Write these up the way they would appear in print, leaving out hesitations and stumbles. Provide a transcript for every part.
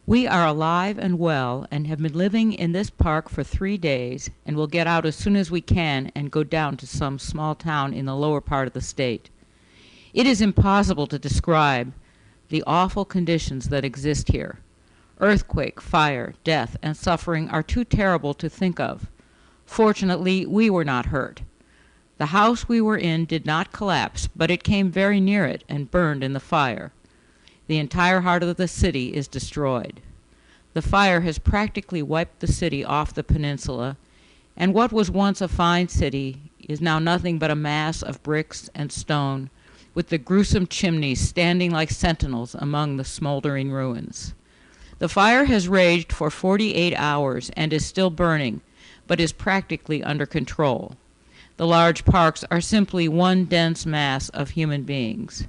We are alive and well and have been living in this park for 3 days and will get out as soon as we can and go down to some small town in the lower part of the state. It is impossible to describe the awful conditions that exist here. Earthquake, fire, death, and suffering are too terrible to think of. Fortunately, we were not hurt. The house we were in did not collapse, but it came very near it and burned in the fire. The entire heart of the city is destroyed. The fire has practically wiped the city off the peninsula, and what was once a fine city is now nothing but a mass of bricks and stone, with the gruesome chimneys standing like sentinels among the smoldering ruins. The fire has raged for 48 hours and is still burning, but is practically under control. The large parks are simply one dense mass of human beings.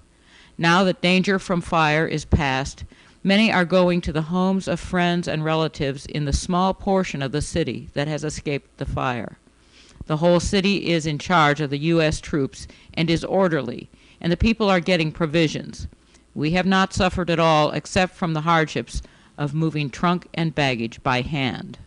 Now that danger from fire is past, many are going to the homes of friends and relatives in the small portion of the city that has escaped the fire. The whole city is in charge of the U.S. troops and is orderly, and the people are getting provisions. We have not suffered at all except from the hardships of moving trunk and baggage by hand.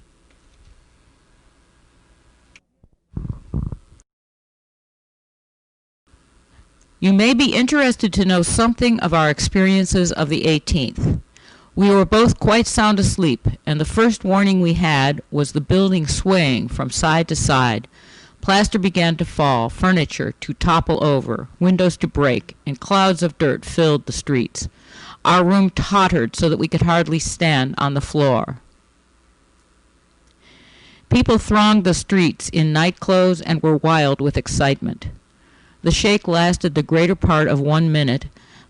You may be interested to know something of our experiences of the 18th. We were both quite sound asleep, and the first warning we had was the building swaying from side to side. Plaster began to fall, furniture to topple over, windows to break, and clouds of dirt filled the streets. Our room tottered so that we could hardly stand on the floor. People thronged the streets in night clothes and were wild with excitement. The shake lasted the greater part of 1 minute,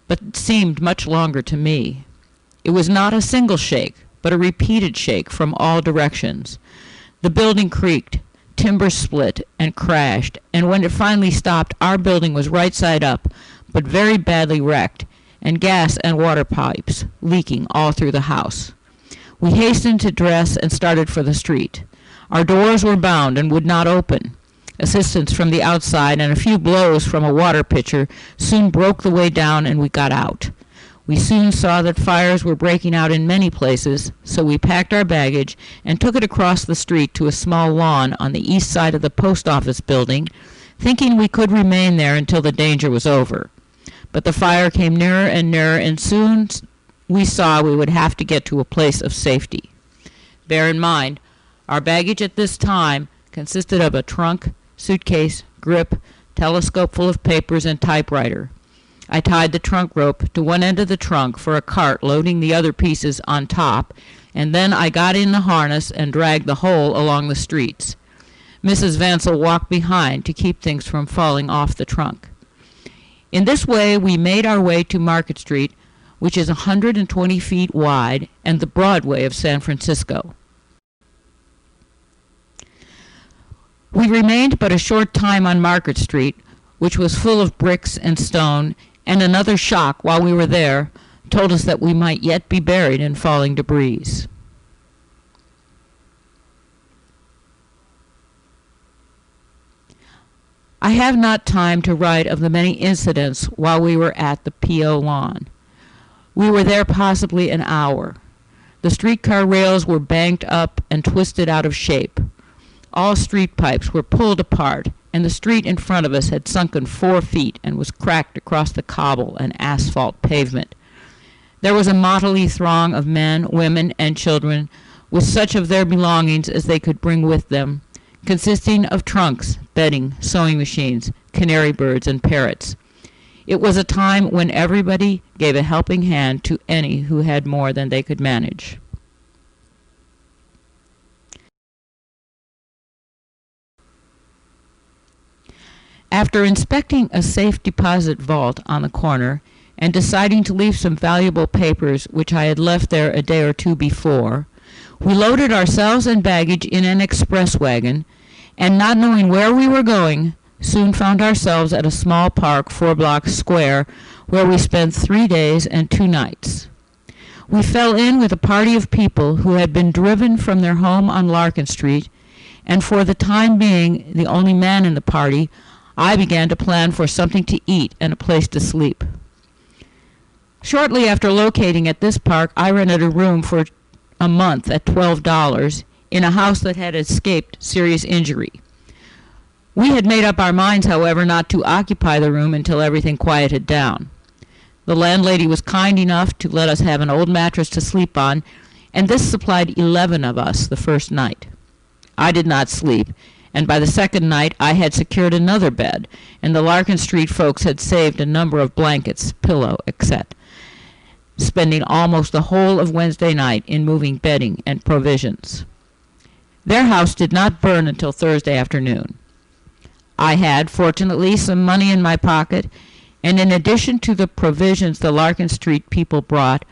but seemed much longer to me. It was not a single shake, but a repeated shake from all directions. The building creaked, timber split and crashed, and when it finally stopped, our building was right side up, but very badly wrecked, and gas and water pipes leaking all through the house. We hastened to dress and started for the street. Our doors were bound and would not open. Assistance from the outside and a few blows from a water pitcher soon broke the way down, and we got out. We soon saw that fires were breaking out in many places, so we packed our baggage and took it across the street to a small lawn on the east side of the post office building, thinking we could remain there until the danger was over. But the fire came nearer and nearer, and soon we saw we would have to get to a place of safety. Bear in mind, our baggage at this time consisted of a trunk, suitcase, grip, telescope full of papers, and typewriter. I tied the trunk rope to one end of the trunk for a cart loading the other pieces on top, and then I got in the harness and dragged the whole along the streets. Mrs. Vancil walked behind to keep things from falling off the trunk. In this way we made our way to Market Street, which is 120 feet wide and the Broadway of San Francisco. We remained but a short time on Market Street, which was full of bricks and stone, and another shock while we were there told us that we might yet be buried in falling debris. I have not time to write of the many incidents while we were at the P.O. lawn. We were there possibly an hour. The streetcar rails were banked up and twisted out of shape. All street pipes were pulled apart, and the street in front of us had sunken 4 feet and was cracked across the cobble and asphalt pavement. There was a motley throng of men, women, and children, with such of their belongings as they could bring with them, consisting of trunks, bedding, sewing machines, canary birds, and parrots. It was a time when everybody gave a helping hand to any who had more than they could manage. After inspecting a safe deposit vault on the corner and deciding to leave some valuable papers which I had left there a day or two before, we loaded ourselves and baggage in an express wagon, and not knowing where we were going, soon found ourselves at a small park 4 blocks square, where we spent 3 days and 2 nights. We fell in with a party of people who had been driven from their home on Larkin Street, and for the time being the only man in the party, I began to plan for something to eat and a place to sleep. Shortly after locating at this park, I rented a room for a month at $12 in a house that had escaped serious injury. We had made up our minds, however, not to occupy the room until everything quieted down. The landlady was kind enough to let us have an old mattress to sleep on, and this supplied 11 of us the first night. I did not sleep, and by the second night I had secured another bed, and the Larkin Street folks had saved a number of blankets, pillow, etc., spending almost the whole of Wednesday night in moving bedding and provisions. Their house did not burn until Thursday afternoon. I had, fortunately, some money in my pocket, and in addition to the provisions the Larkin Street people brought,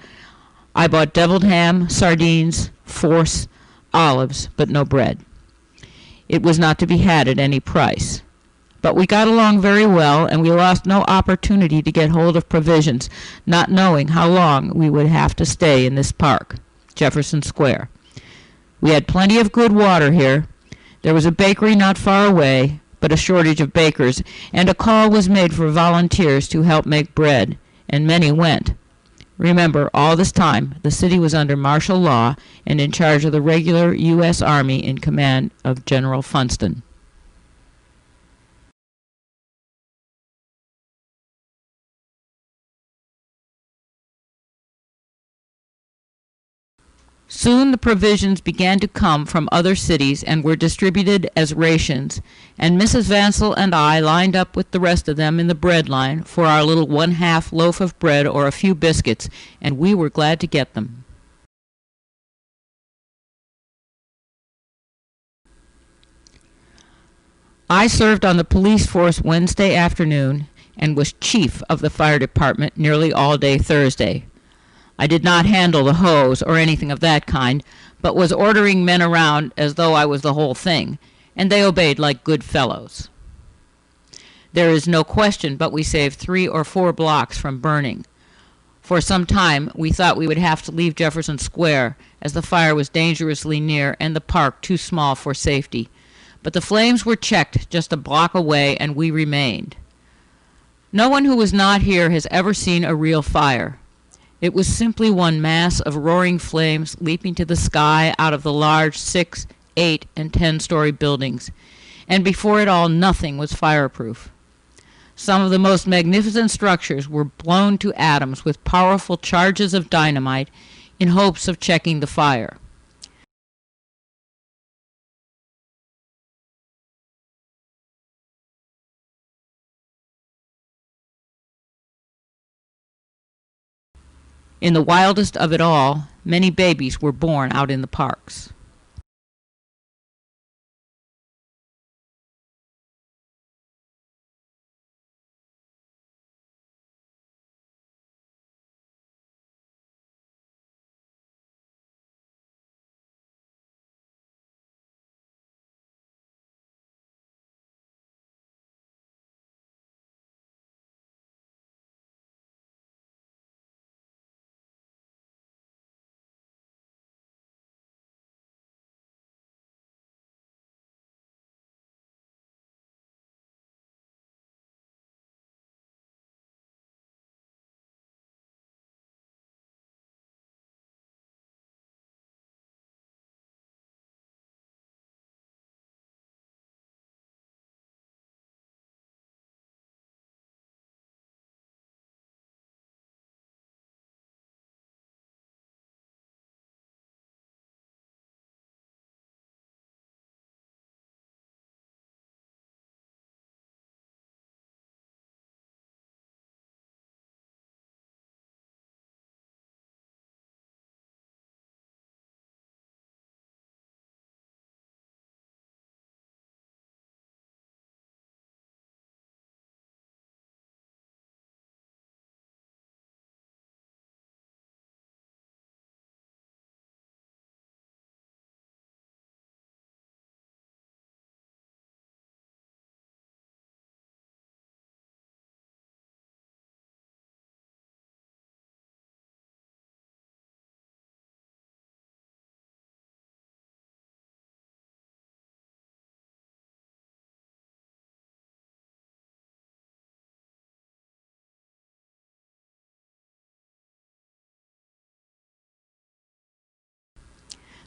I bought deviled ham, sardines, force, olives, but no bread. It was not to be had at any price. But we got along very well, and we lost no opportunity to get hold of provisions, not knowing how long we would have to stay in this park, Jefferson Square. We had plenty of good water here. There was a bakery not far away, but a shortage of bakers, and a call was made for volunteers to help make bread, and many went. Remember, all this time, the city was under martial law and in charge of the regular U.S. Army in command of General Funston. Soon the provisions began to come from other cities and were distributed as rations, and Mrs. Vancil and I lined up with the rest of them in the bread line for our little 1/2 loaf of bread or a few biscuits, and we were glad to get them. I served on the police force Wednesday afternoon and was chief of the fire department nearly all day Thursday. I did not handle the hose or anything of that kind, but was ordering men around as though I was the whole thing, and they obeyed like good fellows. There is no question but we saved 3 or 4 blocks from burning. For some time we thought we would have to leave Jefferson Square, as the fire was dangerously near and the park too small for safety. But the flames were checked just a block away, and we remained. No one who was not here has ever seen a real fire. It was simply one mass of roaring flames leaping to the sky out of the large 6, 8, and 10-story buildings, and before it all nothing was fireproof. Some of the most magnificent structures were blown to atoms with powerful charges of dynamite in hopes of checking the fire. In the wildest of it all, many babies were born out in the parks.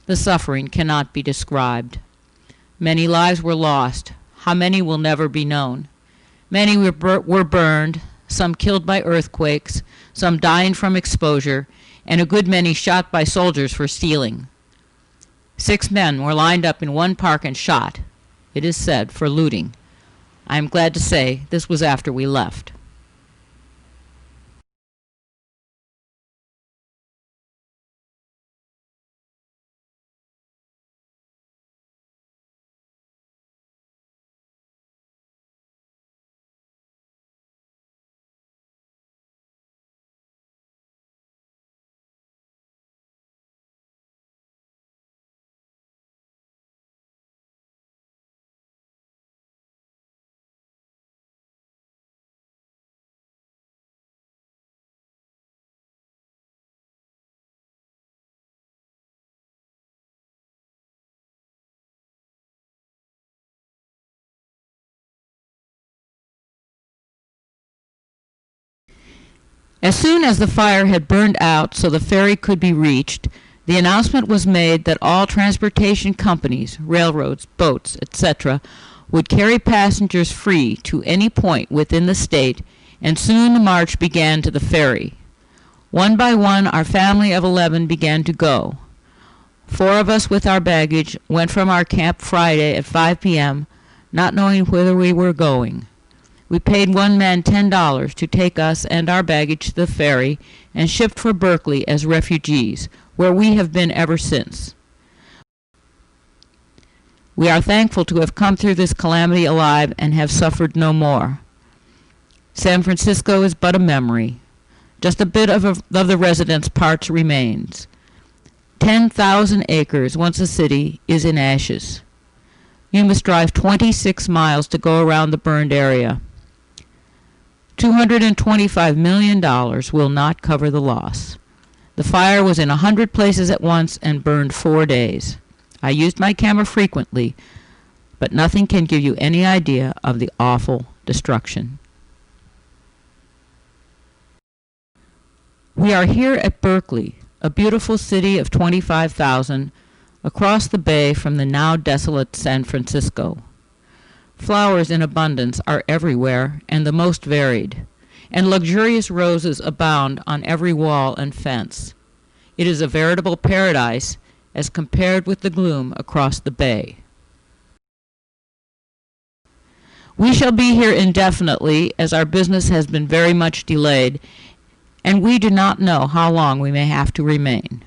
The suffering cannot be described. Many lives were lost. How many will never be known. Many were burned, some killed by earthquakes, some dying from exposure, and a good many shot by soldiers for stealing. 6 men were lined up in one park and shot, it is said, for looting. I am glad to say this was after we left. As soon as the fire had burned out so the ferry could be reached, the announcement was made that all transportation companies, railroads, boats, etc., would carry passengers free to any point within the state, and soon the march began to the ferry. One by one, our family of 11 began to go. 4 of us with our baggage went from our camp Friday at 5 p.m., not knowing whither we were going. We paid one man $10 to take us and our baggage to the ferry and shipped for Berkeley as refugees, where we have been ever since. We are thankful to have come through this calamity alive and have suffered no more. San Francisco is but a memory. Just a bit of the residents' parts remains. 10,000 acres, once a city, is in ashes. You must drive 26 miles to go around the burned area. $225 million will not cover the loss. The fire was in 100 places at once and burned 4 days. I used my camera frequently, but nothing can give you any idea of the awful destruction. We are here at Berkeley, a beautiful city of 25,000, across the bay from the now desolate San Francisco. Flowers in abundance are everywhere and the most varied, and luxurious roses abound on every wall and fence. It is a veritable paradise as compared with the gloom across the bay. We shall be here indefinitely as our business has been very much delayed, and we do not know how long we may have to remain.